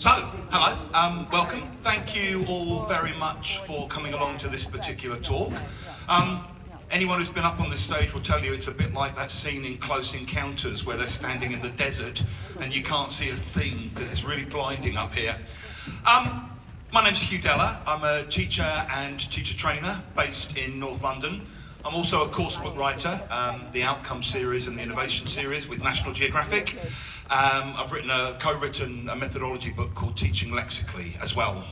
So, hello, welcome. Thank you all very much for coming along to this particular talk. Anyone who's been up on this stage will tell you it's a bit like that scene in Close Encounters where they're standing in the desert and you can't see a thing because it's really blinding up here. My name's Hugh Dellar. I'm a teacher and teacher trainer based in North London. I'm also a coursebook writer, the Outcome series and the Innovation series with National Geographic. I've co-written a methodology book called Teaching Lexically as well.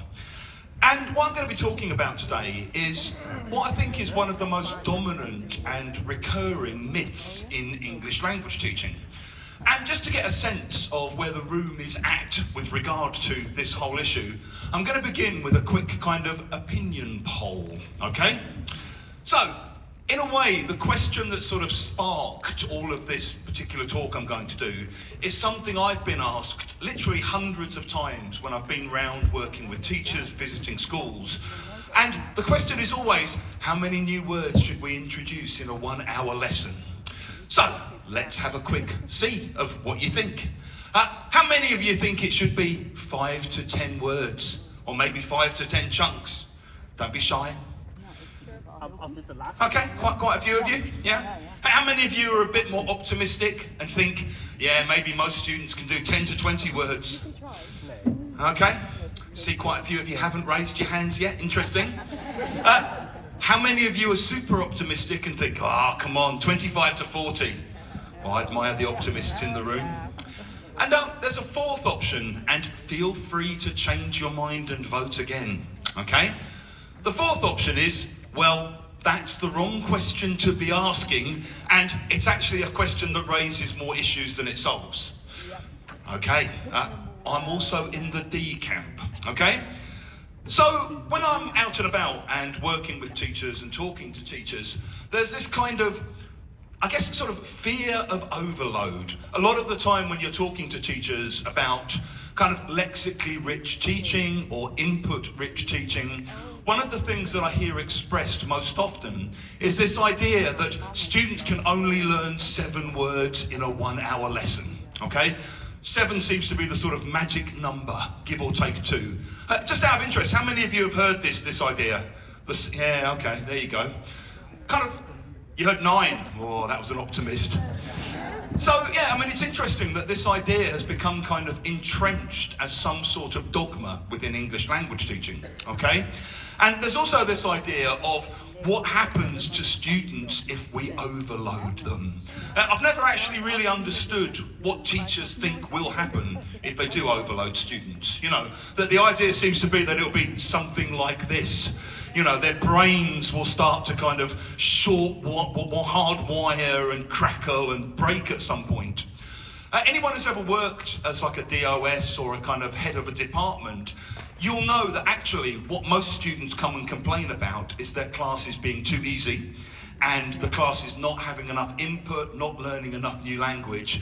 And what I'm going to be talking about today is what I think is one of the most dominant and recurring myths in English language teaching. And just to get a sense of where the room is at with regard to this whole issue, I'm going to begin with a quick kind of opinion poll, okay? So, in a way, the question that sort of sparked all of this particular talk I'm going to do is something I've been asked literally hundreds of times when I've been round working with teachers, visiting schools. And the question is always, how many new words should we introduce in a 1-hour lesson? So, let's have a quick see of what you think. How many of you think it should be 5 to 10 words? Or maybe 5 to 10 chunks? Don't be shy. Okay, quite a few of you, yeah? How many of you are a bit more optimistic and think, yeah, maybe most students can do 10 to 20 words? Okay, see quite a few of you haven't raised your hands yet, interesting. How many of you are super optimistic and think, oh, come on, 25 to 40? Well, I admire the optimists in the room. And there's a fourth option, and feel free to change your mind and vote again, okay? The fourth option is, well, that's the wrong question to be asking, and it's actually a question that raises more issues than it solves. Okay, I'm also in the D camp, okay? So when I'm out and about and working with teachers and talking to teachers, there's this kind of, I guess, sort of fear of overload. A lot of the time when you're talking to teachers about kind of lexically rich teaching or input rich teaching, one of the things that I hear expressed most often is this idea that students can only learn 7 words in a 1-hour lesson, okay? 7 seems to be the sort of magic number, give or take 2. Just out of interest, how many of you have heard this idea? Yeah, okay, there you go. You heard 9. Oh, that was an optimist. So, yeah, I mean, it's interesting that this idea has become kind of entrenched as some sort of dogma within English language teaching, okay? And there's also this idea of what happens to students if we overload them. I've never actually really understood what teachers think will happen if they do overload students. You know, that the idea seems to be that it'll be something like this. You know, their brains will start to kind of hardwire and crackle and break at some point. Anyone who's ever worked as like a DOS or a kind of head of a department, you'll know that actually what most students come and complain about is their class is being too easy and the class is not having enough input, not learning enough new language.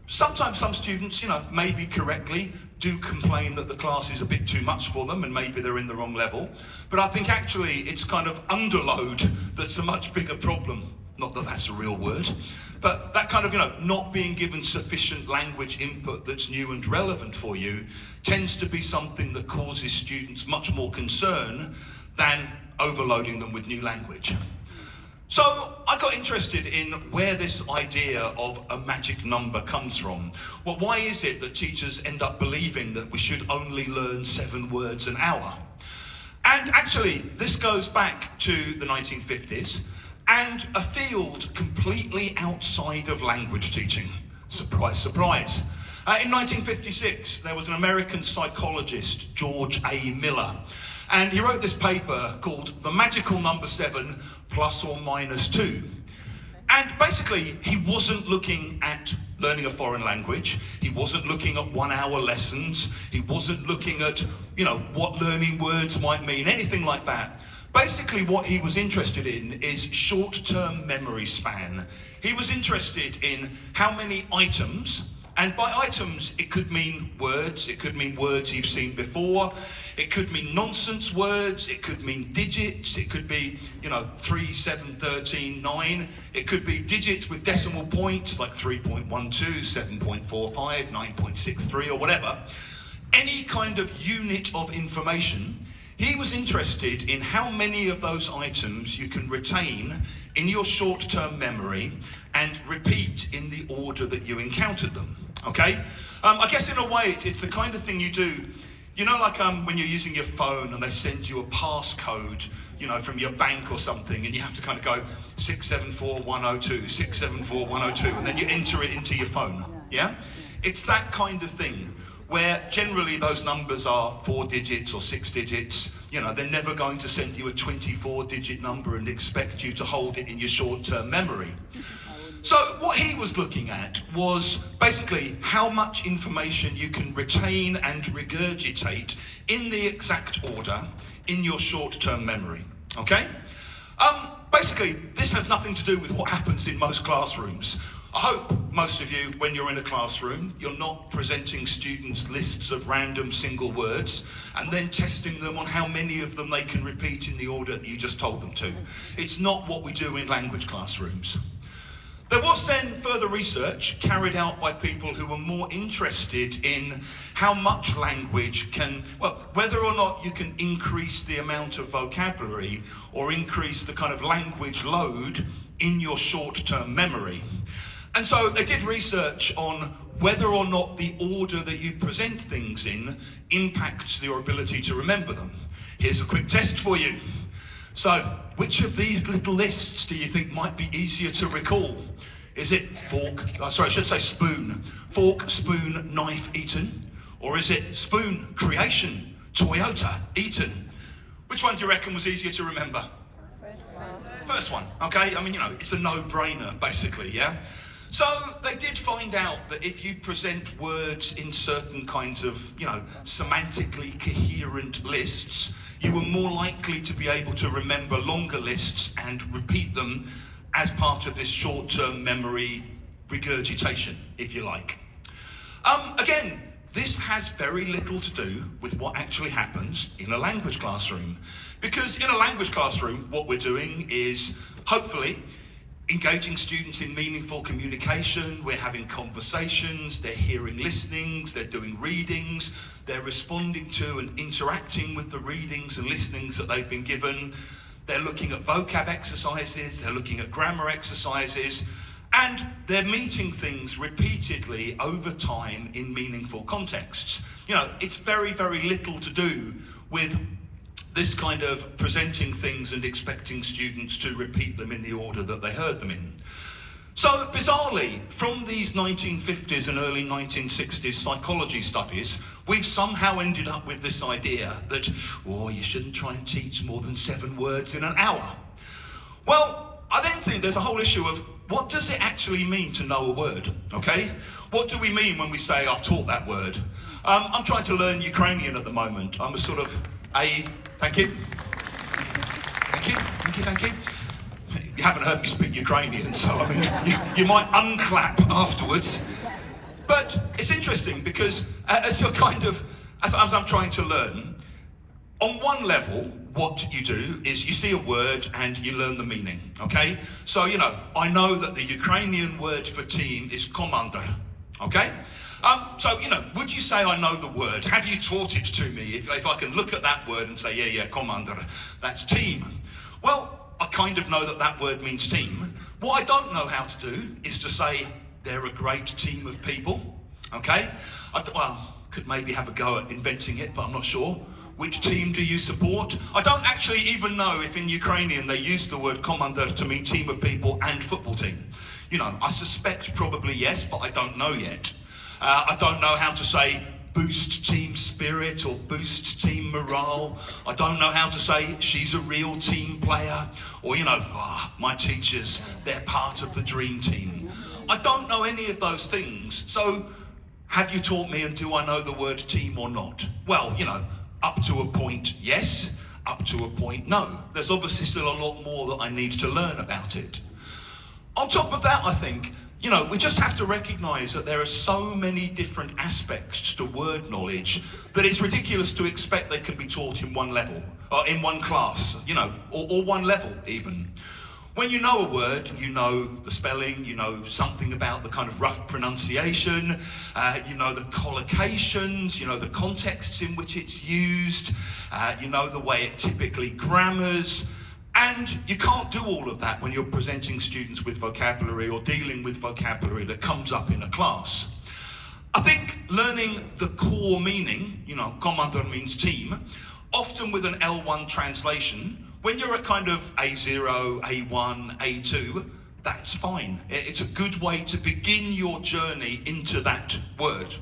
Sometimes some students, you know, maybe correctly, do complain that the class is a bit too much for them and maybe they're in the wrong level. But I think actually it's kind of underload that's a much bigger problem. Not that that's a real word, but that kind of, you know, not being given sufficient language input that's new and relevant for you tends to be something that causes students much more concern than overloading them with new language. So I got interested in where this idea of a magic number comes from. Well, why is it that teachers end up believing that we should only learn 7 words an hour? And actually, this goes back to the 1950s and a field completely outside of language teaching. Surprise, surprise. In 1956, there was an American psychologist, George A. Miller, and he wrote this paper called The Magical Number 7 Plus or Minus 2. And basically, he wasn't looking at learning a foreign language. He wasn't looking at 1-hour lessons. He wasn't looking at, you know, what learning words might mean, anything like that. Basically, what he was interested in is short-term memory span. He was interested in how many items, and by items, it could mean words, it could mean words you've seen before, it could mean nonsense words, it could mean digits, it could be, 3, 7, 13, 9, it could be digits with decimal points like 3.12, 7.45, 9.63 or whatever. any kind of unit of information, he was interested in how many of those items you can retain in your short-term memory and repeat in the order that you encountered them, okay? I guess in a way, it's the kind of thing you do, you know, like when you're using your phone and they send you a passcode, you know, from your bank or something, and you have to kind of go 674102, 674102, and then you enter it into your phone, yeah? It's that kind of thing, where generally those numbers are 4 digits or 6 digits. You know, they're never going to send you a 24-digit number and expect you to hold it in your short-term memory. So what he was looking at was basically how much information you can retain and regurgitate in the exact order in your short-term memory, okay? Basically, this has nothing to do with what happens in most classrooms. I hope most of you, when you're in a classroom, you're not presenting students lists of random single words and then testing them on how many of them they can repeat in the order that you just told them to. It's not what we do in language classrooms. There was then further research carried out by people who were more interested in how much language can, well, whether or not you can increase the amount of vocabulary or increase the kind of language load in your short-term memory. And so they did research on whether or not the order that you present things in impacts your ability to remember them. Here's a quick test for you. So, which of these little lists do you think might be easier to recall? Is it spoon, fork, spoon, knife, eaten? Or is it spoon, creation, Toyota, eaten? Which one do you reckon was easier to remember? First one, okay? I mean, you know, it's a no-brainer, basically, yeah? So they did find out that if you present words in certain kinds of, you know, semantically coherent lists, you were more likely to be able to remember longer lists and repeat them as part of this short-term memory regurgitation, if you like. Again, this has very little to do with what actually happens in a language classroom. Because in a language classroom, what we're doing is, hopefully, engaging students in meaningful communication. We're having conversations, they're hearing listenings, they're doing readings, they're responding to and interacting with the readings and listenings that they've been given. They're looking at vocab exercises, they're looking at grammar exercises, and they're meeting things repeatedly over time in meaningful contexts. You know, it's very, very little to do with this kind of presenting things and expecting students to repeat them in the order that they heard them in. So bizarrely, from these 1950s and early 1960s psychology studies, we've somehow ended up with this idea that, oh, you shouldn't try and teach more than 7 words in an hour. Well, I then think there's a whole issue of what does it actually mean to know a word, okay? What do we mean when we say, I've taught that word? I'm trying to learn Ukrainian at the moment. I'm a sort of thank you. Thank you. You haven't heard me speak Ukrainian, so I mean, you might unclap afterwards. But it's interesting because as I'm trying to learn, on one level, what you do is you see a word and you learn the meaning, okay? So, you know, I know that the Ukrainian word for team is komander, okay? So, you know, would you say I know the word? Have you taught it to me? If I can look at that word and say, yeah, komander, that's team. Well, I kind of know that that word means team. What I don't know how to do is to say they're a great team of people, okay? Could maybe have a go at inventing it, but I'm not sure. Which team do you support? I don't actually even know if in Ukrainian they use the word komander to mean team of people and football team. You know, I suspect probably yes, but I don't know yet. I don't know how to say boost team spirit or boost team morale. I don't know how to say she's a real team player or, you know, my teachers, they're part of the dream team. I don't know any of those things. So have you taught me and do I know the word team or not? Well, you know, up to a point, yes. Up to a point, no. There's obviously still a lot more that I need to learn about it. On top of that, I think, you know, we just have to recognise that there are so many different aspects to word knowledge that it's ridiculous to expect they can be taught in one level, or in one class, you know, or one level even. When you know a word, you know the spelling, you know something about the kind of rough pronunciation, you know the collocations, you know the contexts in which it's used, you know the way it typically grammars, and you can't do all of that when you're presenting students with vocabulary or dealing with vocabulary that comes up in a class. I think learning the core meaning, you know, commander means team, often with an L1 translation, when you're at kind of A0, A1, A2, that's fine. It's a good way to begin your journey into that word.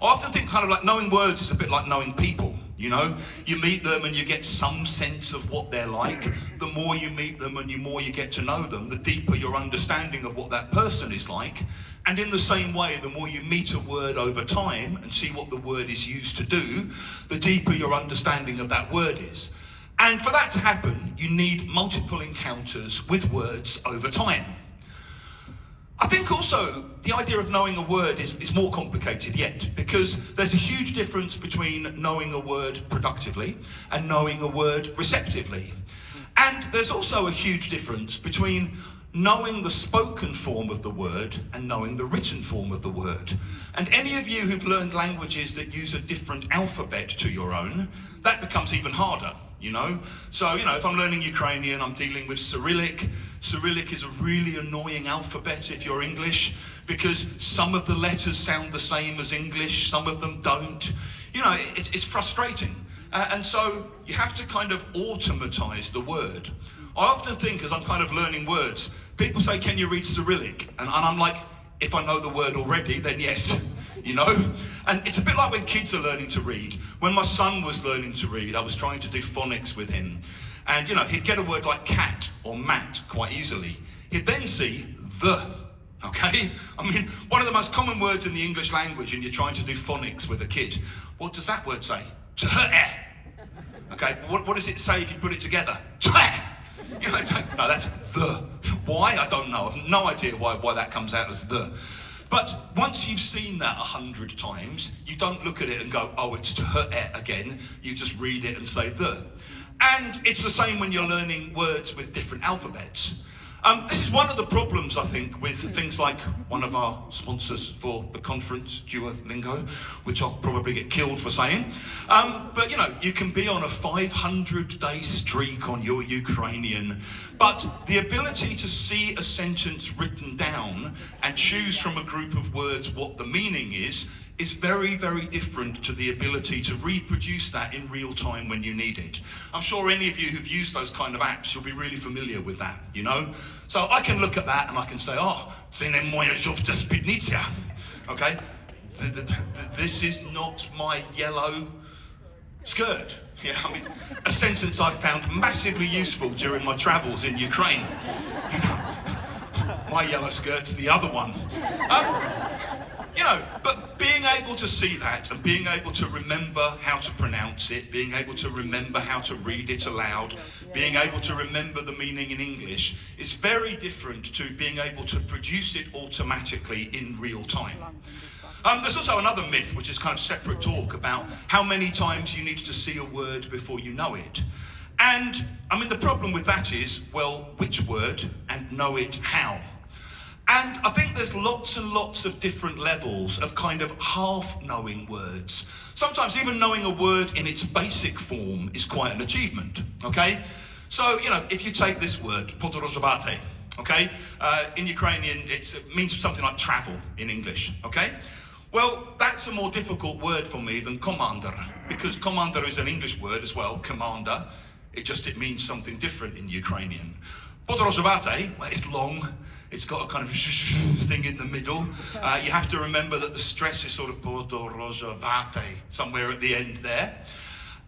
I often think kind of like knowing words is a bit like knowing people, you know? You meet them and you get some sense of what they're like. The more you meet them and the more you get to know them, the deeper your understanding of what that person is like. And in the same way, the more you meet a word over time and see what the word is used to do, the deeper your understanding of that word is. And for that to happen, you need multiple encounters with words over time. I think also the idea of knowing a word is more complicated yet, because there's a huge difference between knowing a word productively and knowing a word receptively. And there's also a huge difference between knowing the spoken form of the word and knowing the written form of the word. And any of you who've learned languages that use a different alphabet to your own, that becomes even harder, you know? So, you know, if I'm learning Ukrainian, I'm dealing with Cyrillic. Cyrillic is a really annoying alphabet if you're English, because some of the letters sound the same as English, some of them don't. You know, it's frustrating. And so you have to kind of automatize the word. I often think, as I'm kind of learning words, people say, can you read Cyrillic? And I'm like, if I know the word already, then yes, you know? And it's a bit like when kids are learning to read. When my son was learning to read, I was trying to do phonics with him. And, you know, he'd get a word like cat or mat quite easily. He'd then see the, okay? I mean, one of the most common words in the English language, and you're trying to do phonics with a kid. What does that word say? Okay, what does it say if you put it together? You know, no, that's the. Why? I don't know. I've no idea why that comes out as the. But once you've seen that 100 times, you don't look at it and go, oh, it's again. You just read it and say the. And it's the same when you're learning words with different alphabets. This is one of the problems, I think, with things like one of our sponsors for the conference, Duolingo, which I'll probably get killed for saying. But, you know, you can be on a 500-day streak on your Ukrainian, but the ability to see a sentence written down and choose from a group of words what the meaning is very, very different to the ability to reproduce that in real time when you need it. I'm sure any of you who've used those kind of apps, you'll be really familiar with that, you know? So I can look at that and I can say, oh, okay? This is not my yellow skirt. Yeah, I mean, a sentence I've found massively useful during my travels in Ukraine. My yellow skirt's the other one. You know, but being able to see that and being able to remember how to pronounce it, being able to remember how to read it aloud, being able to remember the meaning in English is very different to being able to produce it automatically in real time. There's also another myth, which is kind of separate talk, about how many times you need to see a word before you know it. And, I mean, the problem with that is, well, which word and know it how? And I think there's lots and lots of different levels of kind of half-knowing words. Sometimes even knowing a word in its basic form is quite an achievement, okay? So, you know, if you take this word, podróżować, okay? In Ukrainian, it means something like travel in English, okay? Well, that's a more difficult word for me than commander, because commander is an English word as well, commander. It means something different in Ukrainian. Podróżować, well, it's long. It's got a kind of thing in the middle. You have to remember that the stress is sort of podróżować somewhere at the end there.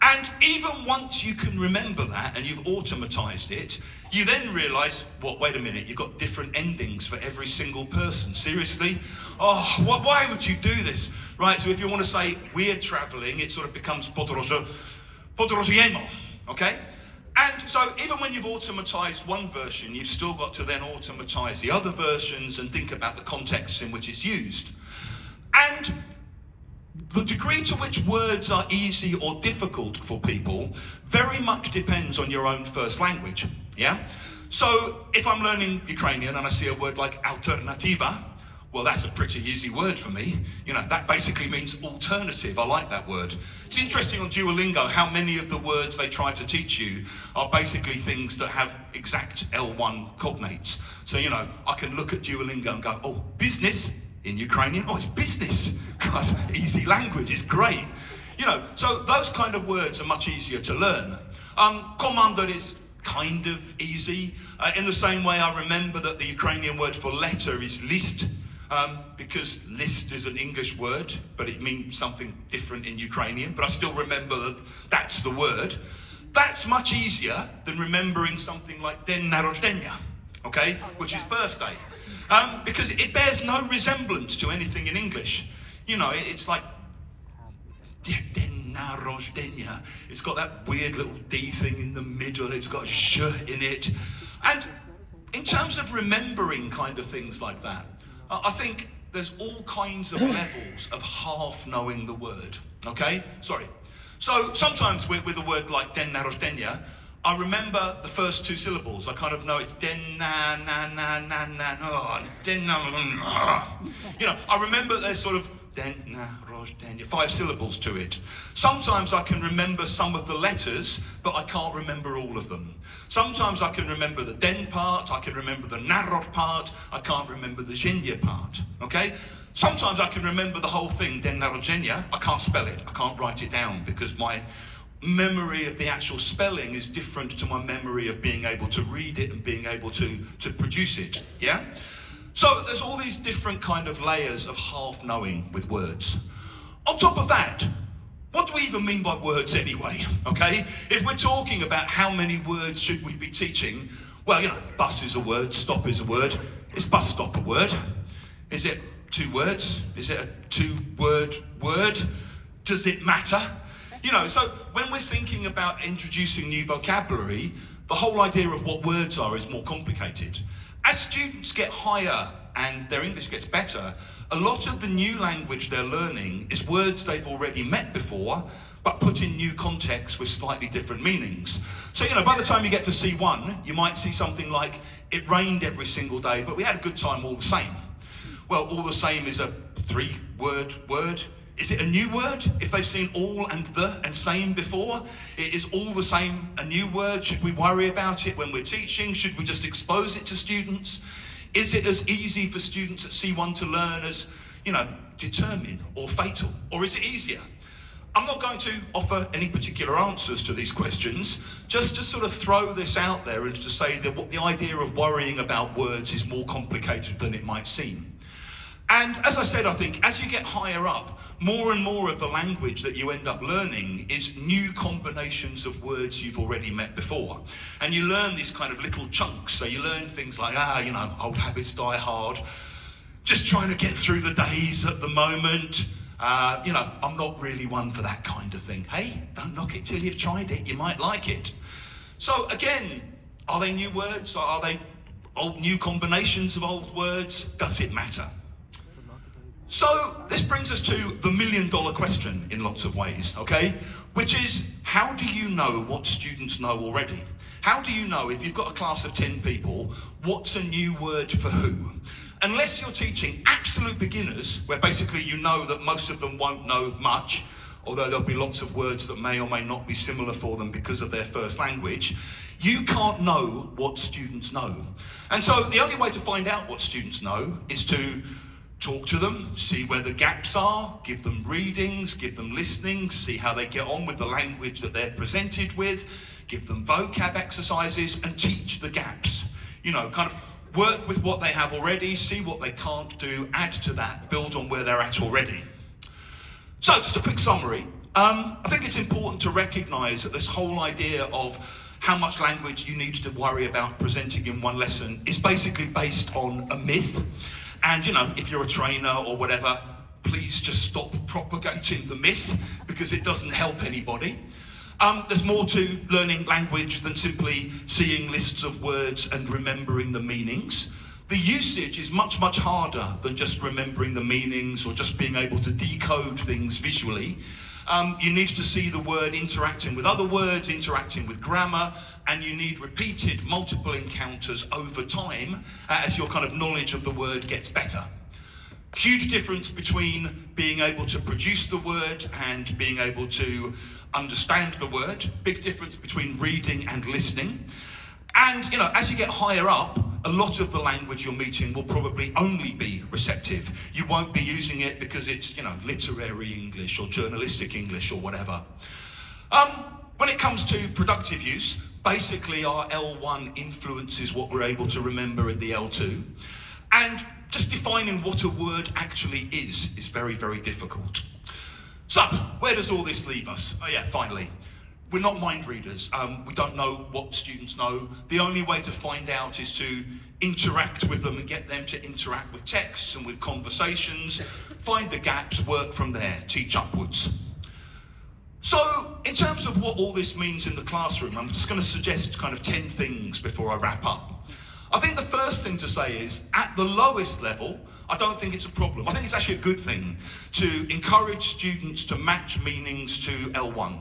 And even once you can remember that and you've automatized it, you then realize, well, wait a minute, you've got different endings for every single person. Seriously? Oh, why would you do this? Right, so if you want to say we're traveling, it sort of becomes podróżujemy, okay? And so even when you've automatized one version, you've still got to then automatize the other versions and think about the context in which it's used. And The degree to which words are easy or difficult for people very much depends on your own first language, yeah? So if I'm learning Ukrainian and I see a word like alternativa, well, that's a pretty easy word for me. You know, that basically means alternative. I like that word. It's interesting on Duolingo how many of the words they try to teach you are basically things that have exact L1 cognates. So, you know, I can look at Duolingo and go, oh, business in Ukrainian, oh, it's business. Because easy language, it's great. You know, so those kind of words are much easier to learn. Commander is kind of easy. In the same way, I remember that the Ukrainian word for letter is list. Because list is an English word, but it means something different in Ukrainian, but I still remember that that's the word. That's much easier than remembering something like Den Narodzenia, okay, which is birthday, because it bears no resemblance to anything in English. You know, it's like, yeah, Den Narodzenia. It's got that weird little D thing in the middle, it's got a sh in it. And in terms of remembering kind of things like that, I think there's all kinds of levels of half knowing the word, okay? Sorry. So sometimes with a word like Den Narodzenia, I remember the first two syllables. I kind of know it's Den na na na na na no, Den na. You know, I remember there's sort of Den Narodzenia, 5 syllables to it. Sometimes I can remember some of the letters, but I can't remember all of them. Sometimes I can remember the Den part, I can remember the Narod part, I can't remember the Zhenya part, okay? Sometimes I can remember the whole thing, Den Narodzenia, I can't spell it, I can't write it down because my memory of the actual spelling is different to my memory of being able to read it and being able to produce it, yeah? So there's all these different kind of layers of half knowing with words. On top of that, what do we even mean by words anyway, okay? If we're talking about how many words should we be teaching, well, you know, bus is a word, stop is a word. Is bus stop a word? Is it 2 words? Is it a 2-word word? Does it matter? You know, so when we're thinking about introducing new vocabulary, the whole idea of what words are is more complicated. As students get higher and their English gets better, a lot of the new language they're learning is words they've already met before, but put in new contexts with slightly different meanings. So, you know, by the time you get to C1, you might see something like, it rained every single day, but we had a good time all the same. Well, all the same is a 3-word word. Is it a new word? If they've seen all and the and same before, it is all the same a new word? Should we worry about it when we're teaching? Should we just expose it to students? Is it as easy for students at C1 to learn as, you know, determine or fatal? Or is it easier? I'm not going to offer any particular answers to these questions, just to sort of throw this out there and to say that what the idea of worrying about words is more complicated than it might seem. And as I said, I think as you get higher up, more and more of the language that you end up learning is new combinations of words you've already met before. And you learn these kind of little chunks. So you learn things like, you know, old habits die hard. Just trying to get through the days at the moment. You know, I'm not really one for that kind of thing. Hey, don't knock it till you've tried it. You might like it. So again, are they new words? Are they old new combinations of old words? Does it matter? So this brings us to the million-dollar question in lots of ways, okay? Which is, how do you know what students know already? How do you know, if you've got a class of 10 people, what's a new word for who? Unless you're teaching absolute beginners, where basically you know that most of them won't know much, although there'll be lots of words that may or may not be similar for them because of their first language, you can't know what students know. And so the only way to find out what students know is to talk to them, see where the gaps are, give them readings, give them listening, see how they get on with the language that they're presented with, give them vocab exercises and teach the gaps. You know, kind of work with what they have already, see what they can't do, add to that, build on where they're at already. So just a quick summary. I think it's important to recognise that this whole idea of how much language you need to worry about presenting in one lesson is basically based on a myth. And, you know, if you're a trainer or whatever, please just stop propagating the myth because it doesn't help anybody. There's more to learning language than simply seeing lists of words and remembering the meanings. The usage is much, much harder than just remembering the meanings or just being able to decode things visually. You need to see the word interacting with other words, interacting with grammar, and you need repeated multiple encounters over time as your kind of knowledge of the word gets better. Huge difference between being able to produce the word and being able to understand the word. Big difference between reading and listening. And, you know, as you get higher up, a lot of the language you're meeting will probably only be receptive. You won't be using it because it's, you know, literary English or journalistic English or whatever. When it comes to productive use, basically our L1 influences what we're able to remember in the L2. And just defining what a word actually is very, very difficult. So, where does all this leave us? Oh yeah, finally. We're not mind readers. We don't know what students know. The only way to find out is to interact with them and get them to interact with texts and with conversations, find the gaps, work from there, teach upwards. So, in terms of what all this means in the classroom, I'm just going to suggest kind of 10 things before I wrap up. I think the first thing to say is, at the lowest level, I don't think it's a problem. I think it's actually a good thing to encourage students to match meanings to L1.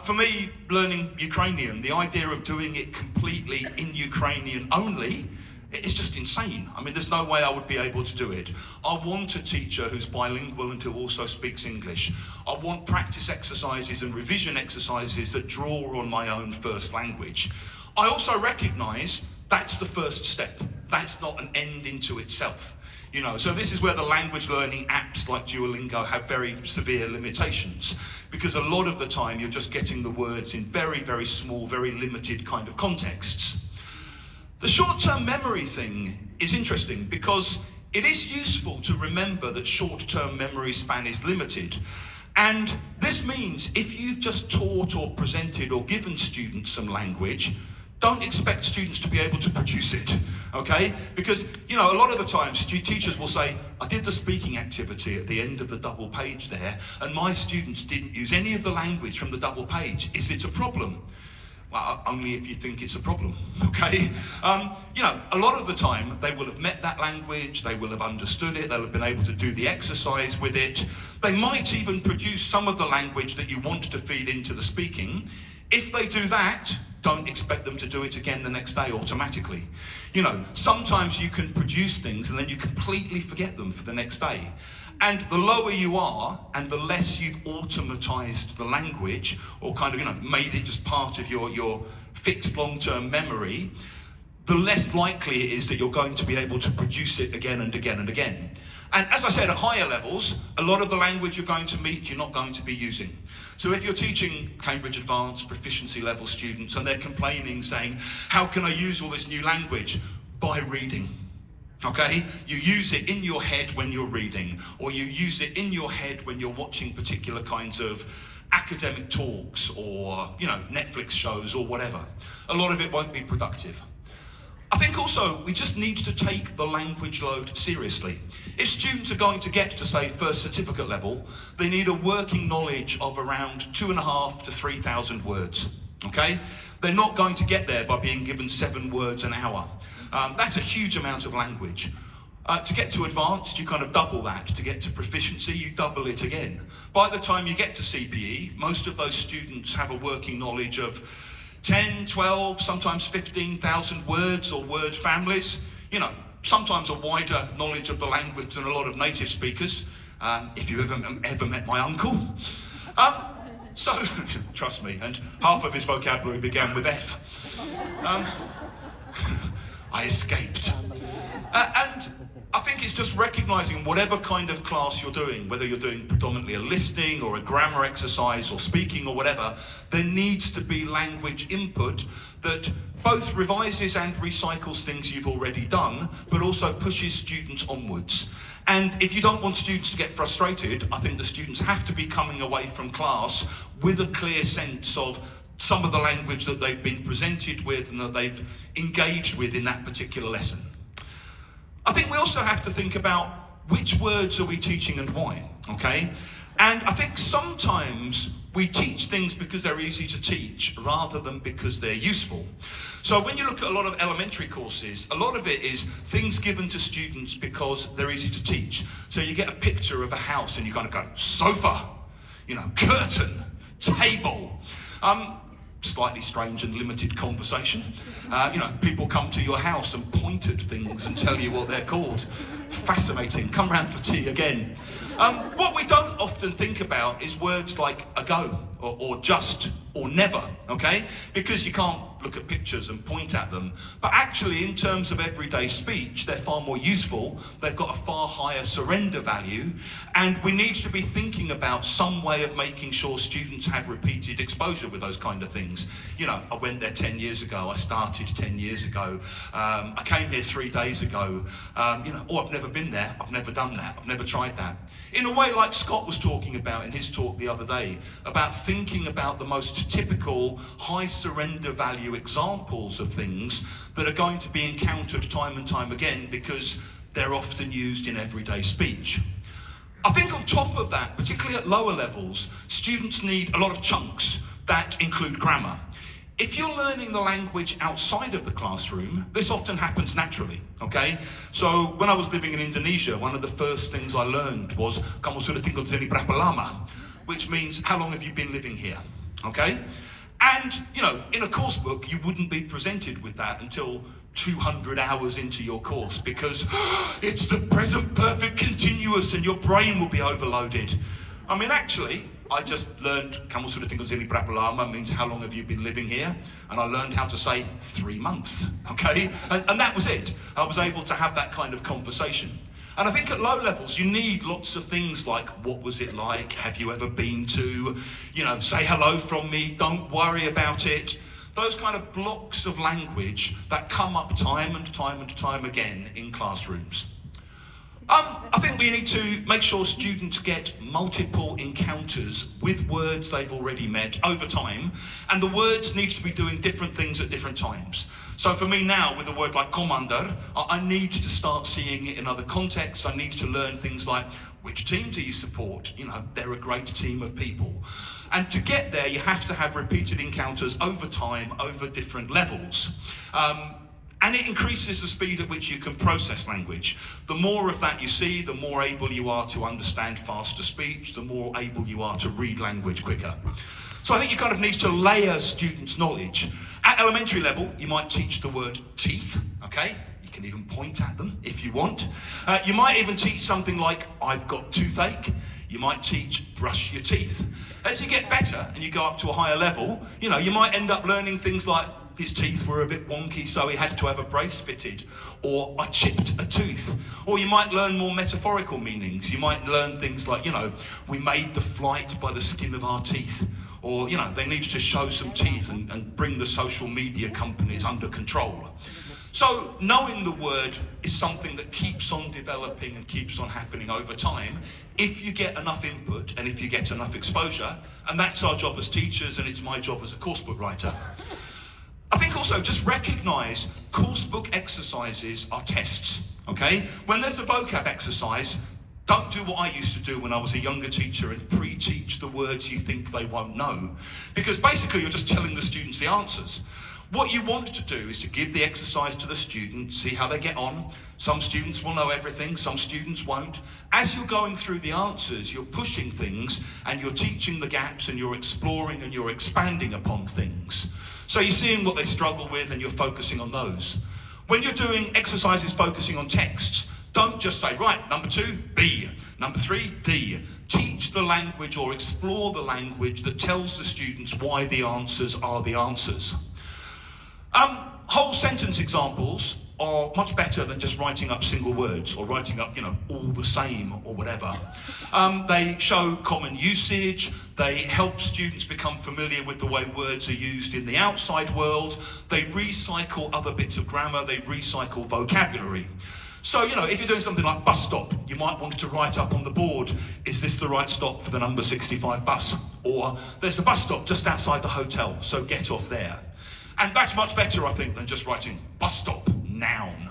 For me, learning Ukrainian, the idea of doing it completely in Ukrainian only, it's just insane. I mean, there's no way I would be able to do it. I want a teacher who's bilingual and who also speaks English. I want practice exercises and revision exercises that draw on my own first language. I also recognise that's the first step. That's not an end into itself. You know, so this is where the language learning apps like Duolingo have very severe limitations, because a lot of the time you're just getting the words in very, very small, very limited kind of contexts. The short-term memory thing is interesting because it is useful to remember that short-term memory span is limited. And this means if you've just taught or presented or given students some language, don't expect students to be able to produce it, okay? Because, you know, a lot of the times teachers will say, I did the speaking activity at the end of the double page there, and my students didn't use any of the language from the double page. Is it a problem? Well, only if you think it's a problem, okay? You know, a lot of the time, they will have met that language, they will have understood it, they'll have been able to do the exercise with it. They might even produce some of the language that you want to feed into the speaking. If they do that, don't expect them to do it again the next day automatically. You know, sometimes you can produce things and then you completely forget them for the next day. And the lower you are and the less you've automatized the language or kind of, you know, made it just part of your fixed long-term memory, the less likely it is that you're going to be able to produce it again and again and again. And as I said, at higher levels, a lot of the language you're going to meet, you're not going to be using. So if you're teaching Cambridge Advanced proficiency level students and they're complaining, saying, how can I use all this new language? By reading, okay? You use it in your head when you're reading, or you use it in your head when you're watching particular kinds of academic talks or, you know, Netflix shows or whatever. A lot of it won't be productive. I think also we just need to take the language load seriously. If students are going to get to, say, first certificate level, they need a working knowledge of around 2,500 to 3,000 words, okay? They're not going to get there by being given 7 words an hour. That's a huge amount of language. To get to advanced, you kind of double that. To get to proficiency, you double it again. By the time you get to CPE, most of those students have a working knowledge of 10, 12, sometimes 15,000 words or word families. You know, sometimes a wider knowledge of the language than a lot of native speakers, if you ever met my uncle. So, trust me, and half of his vocabulary began with F. I escaped. And I think it's just recognising whatever kind of class you're doing, whether you're doing predominantly a listening or a grammar exercise or speaking or whatever, there needs to be language input that both revises and recycles things you've already done, but also pushes students onwards. And if you don't want students to get frustrated, I think the students have to be coming away from class with a clear sense of some of the language that they've been presented with and that they've engaged with in that particular lesson. I think we also have to think about which words are we teaching and why, okay? And I think sometimes we teach things because they're easy to teach rather than because they're useful. So when you look at a lot of elementary courses, a lot of it is things given to students because they're easy to teach. So you get a picture of a house and you kind of go, sofa, curtain, table. Slightly strange and limited conversation. People come to your house and point at things and tell you what they're called. Fascinating. Come round for tea again. What we don't often think about is words like ago or just or never, okay? Because you can't look at pictures and point at them. But actually, in terms of everyday speech, they're far more useful. They've got a far higher surrender value. And we need to be thinking about some way of making sure students have repeated exposure with those kind of things. I went there 10 years ago. I started 10 years ago. I came here 3 days ago. I've never been there. I've never done that. I've never tried that. In a way, like Scott was talking about in his talk the other day, about thinking about the most typical high surrender value examples of things that are going to be encountered time and time again because they're often used in everyday speech. I think on top of that, particularly at lower levels, students need a lot of chunks that include grammar. If you're learning the language outside of the classroom, this often happens naturally, okay? So when I was living in Indonesia, one of the first things I learned was "Kamu sudah tinggal di sini berapa lama?" which means how long have you been living here, okay? And, in a course book, you wouldn't be presented with that until 200 hours into your course because it's the present perfect continuous and your brain will be overloaded. Actually, I just learned "Kamu sudah tinggal di sini berapa lama" means how long have you been living here? And I learned how to say 3 months, okay? And that was it. I was able to have that kind of conversation. And I think at low levels, you need lots of things like, what was it like? Have you ever been to? Say hello from me, don't worry about it. Those kind of blocks of language that come up time and time and time again in classrooms. I think we need to make sure students get multiple encounters with words they've already met over time, and the words need to be doing different things at different times. So for me now, with a word like commander, I need to start seeing it in other contexts. I need to learn things like, which team do you support? They're a great team of people. And to get there, you have to have repeated encounters over time, over different levels. And it increases the speed at which you can process language. The more of that you see, the more able you are to understand faster speech, the more able you are to read language quicker. So I think you kind of need to layer students' knowledge. At elementary level, you might teach the word teeth, okay? You can even point at them if you want. You might even teach something like, I've got toothache. You might teach, brush your teeth. As you get better and you go up to a higher level, you might end up learning things like, his teeth were a bit wonky, so he had to have a brace fitted. Or, I chipped a tooth. Or you might learn more metaphorical meanings. You might learn things like, we made the flight by the skin of our teeth. Or, they needed to show some teeth and bring the social media companies under control. So knowing the word is something that keeps on developing and keeps on happening over time if you get enough input and if you get enough exposure. And that's our job as teachers, and it's my job as a coursebook writer. I think also just recognise coursebook exercises are tests, okay? When there's a vocab exercise, don't do what I used to do when I was a younger teacher and pre-teach the words you think they won't know. Because basically you're just telling the students the answers. What you want to do is to give the exercise to the student, see how they get on. Some students will know everything, some students won't. As you're going through the answers, you're pushing things and you're teaching the gaps and you're exploring and you're expanding upon things. So you're seeing what they struggle with and you're focusing on those. When you're doing exercises focusing on texts, don't just say, right, number 2, B, number 3, D. Teach the language or explore the language that tells the students why the answers are the answers. Whole sentence examples are much better than just writing up single words or writing up, all the same or whatever. They show common usage. They help students become familiar with the way words are used in the outside world. They recycle other bits of grammar. They recycle vocabulary. So, if you're doing something like bus stop, you might want to write up on the board, is this the right stop for the number 65 bus? Or there's a bus stop just outside the hotel, so get off there. And that's much better, I think, than just writing bus stop, noun.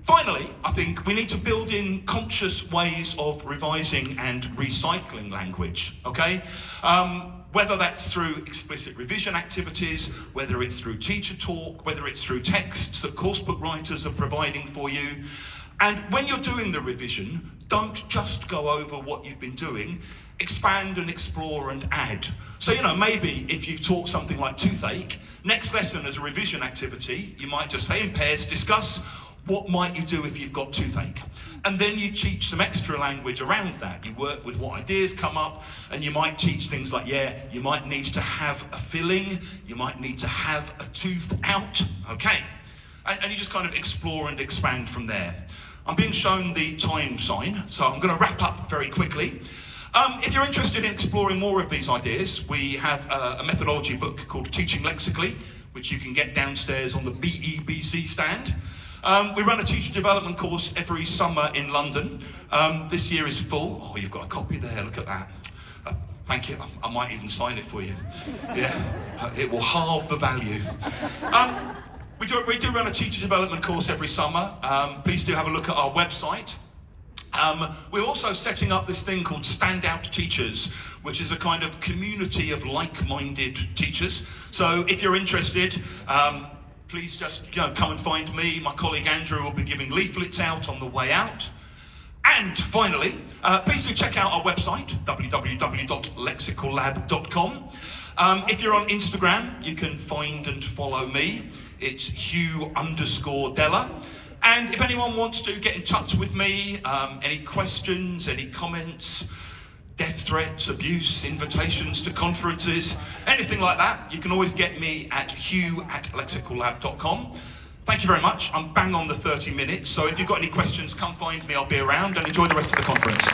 Finally, I think we need to build in conscious ways of revising and recycling language, okay? Whether that's through explicit revision activities, whether it's through teacher talk, whether it's through texts that coursebook writers are providing for you. And when you're doing the revision, don't just go over what you've been doing, expand and explore and add. So, maybe if you've taught something like toothache, next lesson as a revision activity, you might just say in pairs, discuss what might you do if you've got toothache? And then you teach some extra language around that. You work with what ideas come up, and you might teach things like, you might need to have a filling, you might need to have a tooth out, okay? And you just kind of explore and expand from there. I'm being shown the time sign, so I'm going to wrap up very quickly. If you're interested in exploring more of these ideas, we have a methodology book called Teaching Lexically, which you can get downstairs on the BEBC stand. We run a teacher development course every summer in London. This year is full. Oh, you've got a copy there, look at that. Thank you, I might even sign it for you. Yeah, it will halve the value. We do run a teacher development course every summer. Please do have a look at our website. We're also setting up this thing called Standout Teachers, which is a kind of community of like-minded teachers. So if you're interested, please just come and find me. My colleague Andrew will be giving leaflets out on the way out. And finally, please do check out our website, www.lexicallab.com. If you're on Instagram, you can find and follow me. It's Hugh_Dellar. And if anyone wants to get in touch with me, any questions, any comments, death threats, abuse, invitations to conferences, anything like that, you can always get me at hugh@lexicallab.com. Thank you very much. I'm bang on the 30 minutes, so if you've got any questions, come find me, I'll be around, and enjoy the rest of the conference.